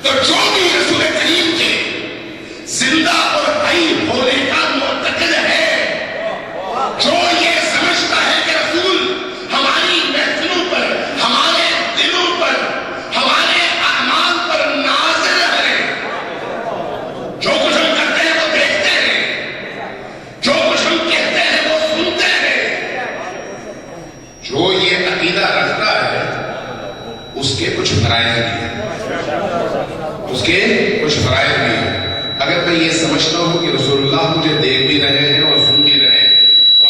تو جو بھی رسول کریم کے زندہ اور حی ہونے کا معتقد ہے، جو یہ سمجھتا ہے کہ رسول ہماری محفلوں پر، ہمارے دلوں پر، ہمارے اعمال پر ناظر ہے، جو کچھ ہم کرتے ہیں وہ دیکھتے ہیں، جو کچھ ہم کہتے ہیں وہ سنتے ہیں، جو یہ عقیدہ رکھتا ہے اس کے کچھ فرائض بھی ہیں، اس کے کچھ فرائض بھی ہیں۔ اگر میں یہ سمجھتا ہوں کہ رسول اللہ مجھے دیکھ بھی رہے ہیں اور سن بھی رہے ہیں،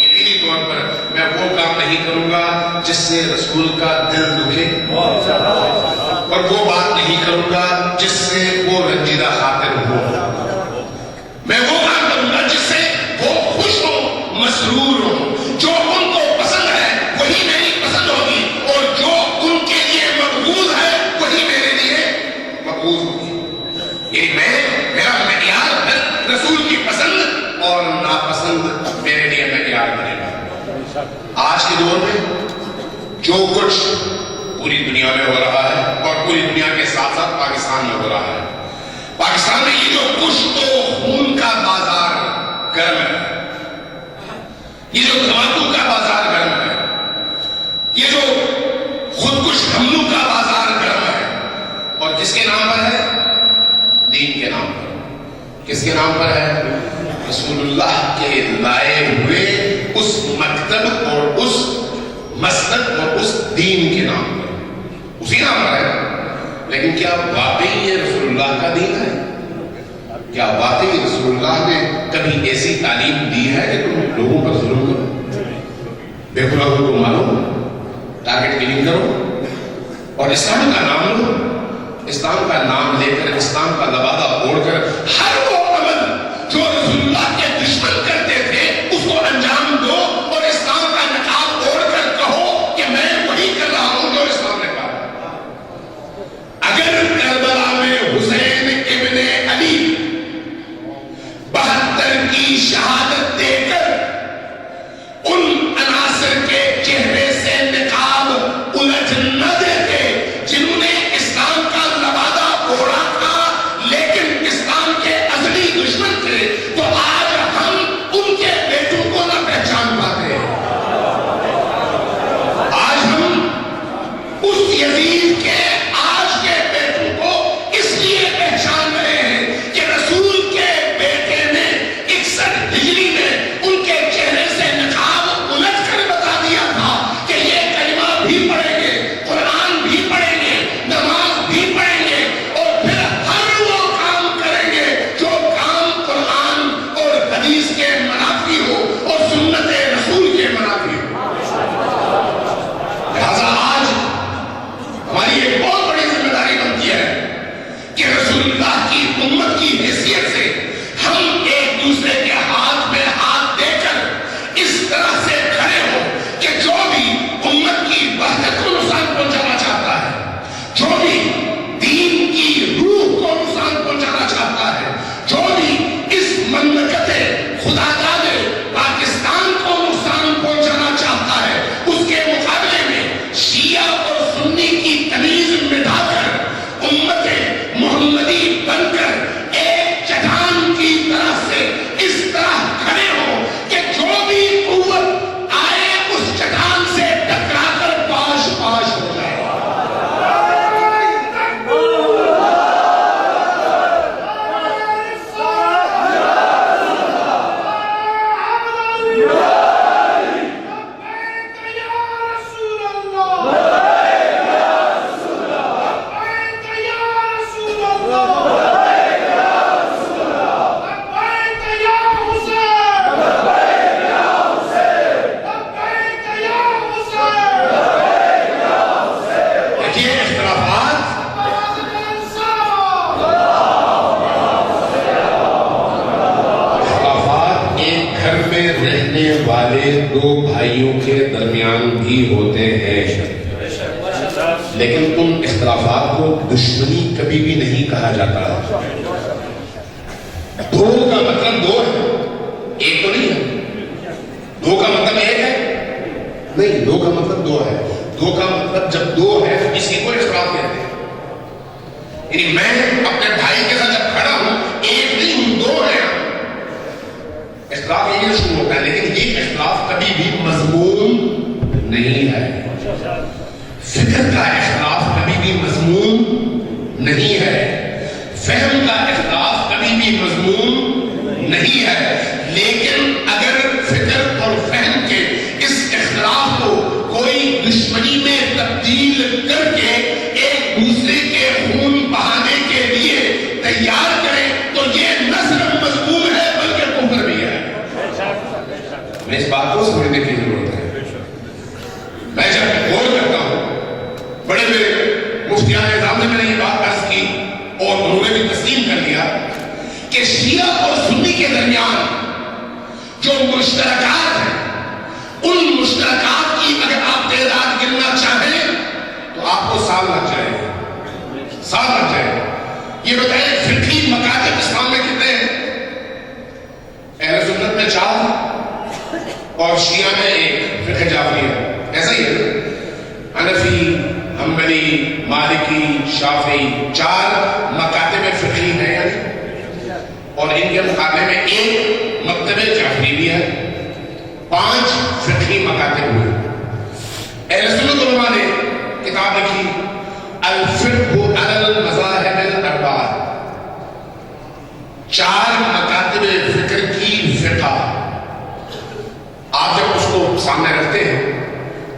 یقینی طور پر میں وہ کام نہیں کروں گا جس سے رسول کا دل دکھے، اور وہ بات نہیں کروں گا جس سے وہ رنجیدہ خاطر ہو۔ میں وہ کام کروں گا جس سے وہ خوش ہو، مسرور ہو۔ جو ان کو پسند ہے وہی میری پسند ہوگی، اور جو ان کے لیے مقبول ہے وہی میرے لیے مقبول ہوگی۔ یعنی میرا معیار رسول کی پسند اور ناپسند میرے لیے معیار بنے گا۔ آج کے دور میں جو کچھ پوری دنیا میں ہو رہا ہے اور پوری دنیا کے ساتھ ساتھ پاکستان میں ہو رہا ہے، پاکستان میں یہ جو کشت و خون کا بازار گرم ہے، یہ جو دھماکوں کا بازار گرم ہے، یہ جو خودکش حملوں کا بازار گرم ہے، اور کس کے نام پر ہے؟ دین کے نام پر۔ کس کے نام پر ہے؟ رسول اللہ کے لائے ہوئے اس مکتب اور اس مسند اور اس دین کے نام پر، اسی نام پر ہے۔ لیکن کیا واقعی یہ رسول اللہ کا دین ہے؟ کیا واقعی رسول اللہ نے کبھی ایسی تعلیم دی ہے کہ تم لوگوں پر ظلم کرو، بے خدا کو مارو، ٹارگٹ کلنگ کرو، اور اسلام کا نام لو، اسلام کا نام لے کر، اسلام کا لبادہ اوڑھ کر ہر وہ عمل جو رسول اللہ کے دشمن کرتے تھے اس کو انجام دو، اور اسلام کا نقاب اوڑھ کر کہو کہ میں وہی کر رہا ہوں جو اسلام نے کہا۔ اگر کربلا میں حسین ابن علی 72 کی شہادت دے کر ان عناصر کے چہرے سے نقاب الٹ نہ دیتے جنہوں نے اسلام کا لبادہ اوڑھا تھا لیکن اسلام کے اصلی دشمن تھے، تو آج ہم ان کے بیٹوں کو نہ پہچان پاتے۔ آج ہم اس یزید کے آج کے بیٹوں کو اس لیے پہچان رہے ہیں کہ رسول کے بیٹے نے 61 ہجری میں ان کے چہرے سے نقاب الٹ کر بتا دیا تھا کہ یہ کلمہ بھی پڑھیں گے، قرآن بھی پڑھیں گے، نماز بھی پڑھیں گے، اور پھر ہر وہ کام کریں گے جو کام قرآن اور حدیث کے منافی ہو اور سنت رسول کے منافی ہو۔ لہذا آج ہماری ایک بہت بڑی ذمہ داری بنتی ہے کہ رسول اللہ کی امت کی حیثیت سے ہم ایک دوسرے کے ہاتھ میں ہاتھ دے کر اس طرح سے کھڑے ہو کہ جو بھی امت کی وحدت کو نقصان پہنچانا چاہتا ہے، جو بھی دین کی روح کو نقصان پہنچانا چاہتا ہے، جو بھی اس مملکت خدا داد پاکستان کو نقصان پہنچانا چاہتا ہے، اس کے مقابلے میں شیعہ اور سنی کی تمیز مٹا کر امت محمدی بن کر ایک چٹان کی طرح سے اس طرح کھڑے ہو کہ جو بھی قوت آئے اس چٹان سے ٹکرا کر پاش پاش ہو جائے۔ دو بھائیوں کے درمیان بھی ہوتے ہیں، لیکن ان اختلافات کو دشمنی کبھی بھی نہیں کہا جاتا۔ دو کا مطلب دو ہے، ایک تو نہیں ہے۔ دو کا مطلب ایک ہے نہیں، دو کا مطلب دو ہے۔ دو کا مطلب جب دو ہے تو اسی کو اختلاف کہتے ہیں۔ یعنی میں اپنے بھائی کے ساتھ جب کھڑا ہوں ایک نہیں ہوں، دو ہیں. اختلاف یہی شروع ہوتا ہے، لیکن یہ اختلاف کبھی بھی مضمون نہیں ہے. فکر کا اختلاف کبھی بھی مضمون نہیں ہے، فہم کا اختلاف کبھی بھی مضمون نہیں ہے. لیکن اگر فکر اور فہم کے اس اختلاف کو کوئی دشمنی میں تبدیل کر کے ایک دوسرے کے خون بہانے کے لیے تیار کرے تو یہ نہ صرف مضمون ہے بلکہ کفر بھی ہے. میں اس بات کو سمجھنے کی ضرورت ہے. میں جب غور کرتا ہوں، بڑے بڑے مفتیان نظام نے میں نے یہ بات عرض کی اور انہوں نے بھی تسلیم کر لیا کہ شیعہ اور سنی کے درمیان جو مشترکات ہیں، ان مشترکات کی اگر آپ تعداد گننا چاہیں تو آپ کو سال لگ جائے گا، سال لگ جائے گا. یہ بتائیں فقہی مکاتب اسلام میں کتنے ہیں؟ اہل سنت میں 4 اور شیعہ میں 1، فقہ جعفریہ. ایسا ہی ہے، حنفی، حنبلی، مالکی، شافعی، 4 مکاتب فقہی ہیں یعنی، اور ان کے مقابلے میں 1 مکتب جعفری بھی ہے، 5 فقہی مکاتب ہوئے. اہل سنت علماء نے کتاب لکھی الفقہ علی المذاہب الاربعہ، 4 مکاتب فکر کی فقہ. آپ جب اس کو سامنے رکھتے ہیں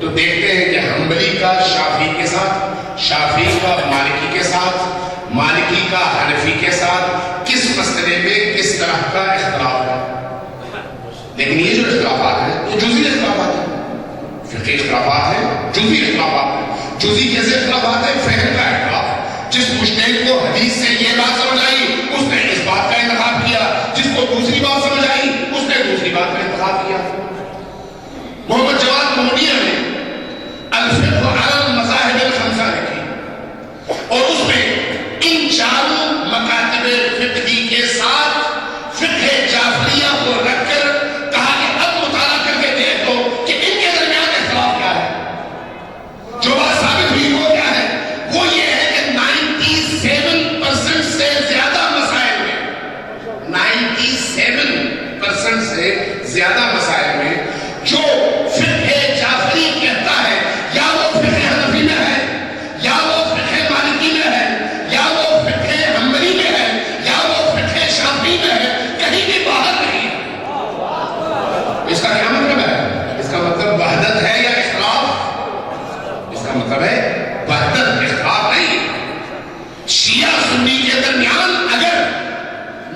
تو دیکھتے ہیں کہ حنبلی کا شافعی کے ساتھ، شافعی کا مالکی کے ساتھ، مالکی کا حنفی کے ساتھ کس مسئلے میں کس طرح کا اختلاف ہے. لیکن یہ جو اختلافات ہیں یہ جزئی اختلافات ہیں، فقہی اختلافات ہیں، جزئی اختلافات ہیں. جزئی کیسے اختلافات ہیں؟ فہم کا اختلاف. جس مجتہد کو حدیث سے یہ بات سمجھ آئی اس نے اس بات کا انتخاب کیا، جس کو دوسری بات سمجھ آئی اس نے دوسری بات کا انتخاب کیا. محمد جواد مہدیہ نے الفقہ علی المذاہب الخمسہ لکھی اور اس میں ان 4 مکاتب فقہی کے ساتھ فقہ جعفریہ کو رکھ کر کہا کہ اب مطالعہ کر کے دیکھو کہ ان کے درمیان اختلاف کیا ہے. جو بات ثابت ہوئی وہ کیا ہے؟ وہ یہ ہے کہ 97% سے زیادہ مسائل میں، 97% سے زیادہ مسائل میں جو فقہ جعفری کہتا ہے یا وہ فقہ حنفی میں ہے، یا وہ فقہ مالکی میں ہے، یا وہ فقہ حنبلی میں ہے، یا وہ فقہ شافعی میں ہے، کہیں بھی باہر نہیں ہے. اس کا کیا مطلب ہے؟ اس کا مطلب وحدت ہے یا اختلاف؟ اس کا مطلب ہے وحدت، اختلاف نہیں. شیعہ سنی کے درمیان اگر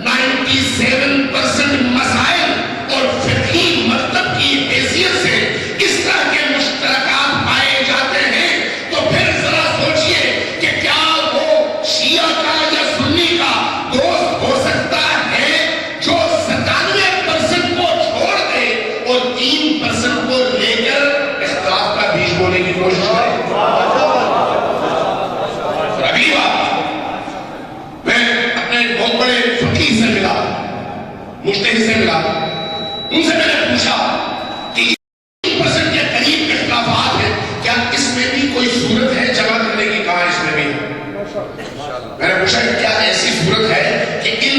97% مسائل اور فقہی مکتب کی حیثیت سے اس طرح کے مشترکات پائے جاتے ہیں تو پھر ذرا سوچئے کہ کیا وہ شیعہ کا یا سنی کا دوست ہو سکتا ہے جو 97% کو چھوڑ دے اور 3% کو لے کر اختلاف کا بیج بونے کی کوشش کرے. اور اگلی بات، میں اپنے بہت بڑے فقیہ سے ملا، مجتہد سے ملا، ان سے میں نے پوچھا کہ 3% کے قریب اختلافات ہیں، کیا اس میں بھی کوئی صورت ہے جمع کرنے کی؟ کہا اس میں بھی. میں نے پوچھا کہ کیا ایسی صورت ہے کہ ان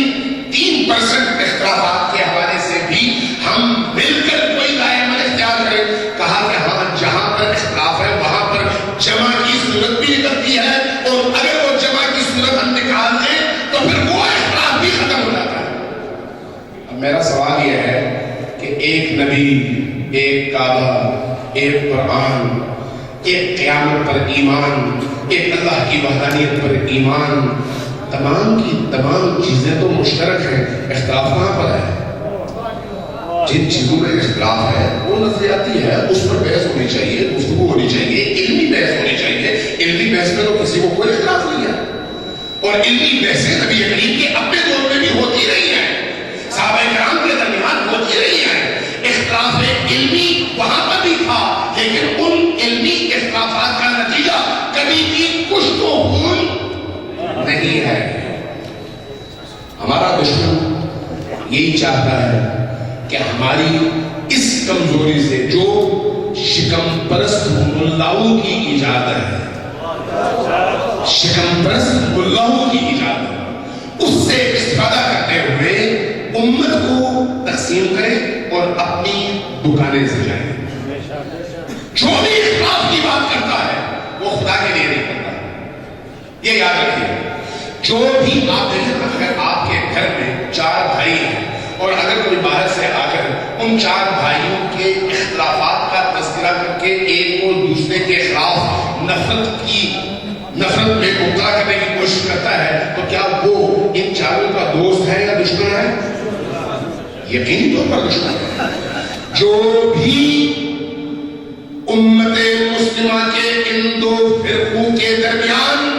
3% اختلافات کے حوالے سے بھی ہم مل کر کوئی رائے عمل اختیار کریں؟ کہا کہ ہاں، جہاں پر اختلاف ہے وہاں پر جمع کی صورت بھی نکلتی ہے، اور اگر وہ جمع کی صورت ہم نکال دیں تو پھر وہ اختلاف بھی ختم ہو جاتا ہے. اب میرا سوال یہ ہے کہ ایک نبی، ایک کعبہ، ایک قرآن، ایک قیامت پر ایمان، ایک اللہ کی وحدانیت پر ایمان، تمام کی تمام چیزیں تو مشترک ہیں. اختلاف کہاں پر ہے؟ جن چیزوں میں اختلاف ہے وہ نظریاتی ہے، اس پر بحث ہونی چاہیے، گفتگو ہونی چاہیے، علمی بحث ہونی چاہیے. علمی بحث میں تو کسی کو کوئی اختلاف نہیں ہے، اور علمی بحثیں نبی کریم کے اپنے دور میں بھی ہوتی رہی ہیں، صحابہ کرام کے درمیان ہوتی رہی ہیں. اختلاف علمی وہاں پر بھی تھا، لیکن ان علمی اختلافات کا نتیجہ کبھی بھی کچھ تو خون نہیں ہے. ہمارا دشمن یہی چاہتا ہے کہ ہماری اس کمزوری سے، جو شکم پرست ملاؤں کی ایجاد ہے، شکم پرست ملاؤں کی اجازت، اس سے استفادہ کرتے ہوئے امت کو تقسیم کرے اور اپنی دکانیں سجائے۔ جو بھی اختلاف کی بات کرتا ہے وہ خدا کے لیے نہیں کرتا، یہ یاد رکھیے۔ جو بھی آپ دیکھیں، اگر آپ کے گھر میں 4 بھائی ہیں اور اگر کوئی باہر سے آ کر ان 4 بھائیوں کے اختلافات کا تذکرہ کر کے ایک کو دوسرے کے خلاف نفرت میں مبتلا کرنے کی کوشش کرتا ہے، تو کیا وہ ان 4 کا دوست ہے یا دشمن ہے؟ یقینی طور پر دشمن ہے۔ جو بھی امت مسلمہ کے ان 2 فرقوں کے درمیان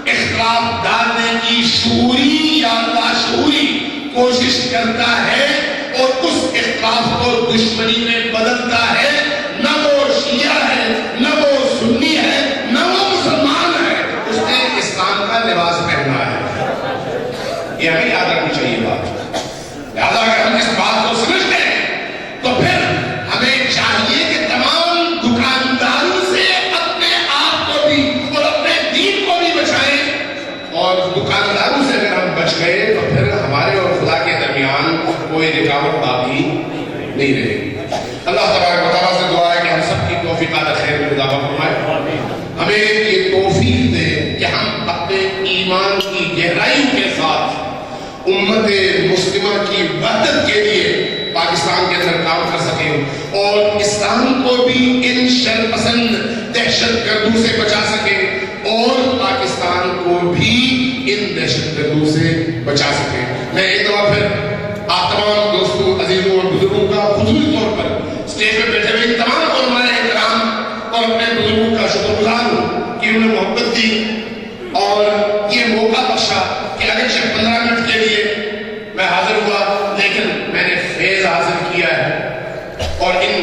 اختلاف ڈالنے کی شعوری یا لاشعوری کوشش کرتا ہے اور اس اختلاف کو دشمنی میں بدلتا ہے، نہ وہ شیعہ ہے، نہ وہ سنی ہے، نہ وہ مسلمان ہے، اس نے اسلام کا لباس پہنا ہے۔ یہ ہمیں یاد رکھنی چاہیے بات۔ لہذا اگر ہم اس بات کو سمجھتے ہیں تو پھر ہمیں چاہیے کہ تمام دکانداروں سے اپنے آپ کو بھی اور اپنے دین کو بھی بچائیں، اور دکانداروں سے اگر ہم بچ گئے تو پھر ہمارے اور خدا کے درمیان کوئی رکاوٹ باقی نہیں رہے گی۔ اللہ تبارک و تعالیٰ سے دعا ہے کہ ہم سب کی توفیقات خیر میں اضافہ فرمائے، ہمیں یہ توفیق دے کہ ہم اپنے ایمان کی گہرائی کے ساتھ امت مسلمہ کی وحدت کے لیے پاکستان کے اندر کام کر سکیں اور اسلام کو بھی ان شر پسند دہشت گردوں سے بچا سکیں اور پاکستان کو بھی ان دہشت گردوں سے بچا سکیں۔ میں ایک دفعہ پھر آپ تمام دوستوں، عزیزوں اور بزرگوں کا خصوصی طور پر اسٹیج پہ بیٹھے ہوئے تمام علماء احترام اور اپنے بزرگوں کا شکر گزار ہوں کہ انہوں نے محبت دی اور یہ موقع بخشا کہ اگرچہ 15 منٹ کے لیے میں حاضر ہوا، لیکن میں نے فیض حاصل کیا ہے اور ان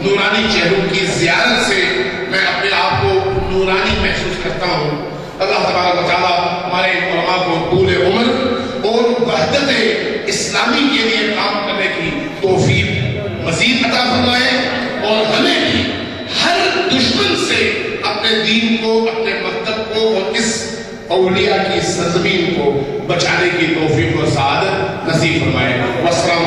نورانی چہروں کی زیارت سے میں اپنے آپ کو نورانی محسوس کرتا ہوں۔ اللہ تبارک و تعالیٰ ہمارے علماء کو طول عمر اور وحدت اسلامی کے لیے کام کرنے کی توفیق مزید عطا فرمائے اور ہمیں بھی ہر دشمن سے اپنے دین کو، اپنے مکتب کو اور اس اولیاء کی سرزمین کو بچانے کی توفیق و سعادت نصیب فرمائے۔ والسلام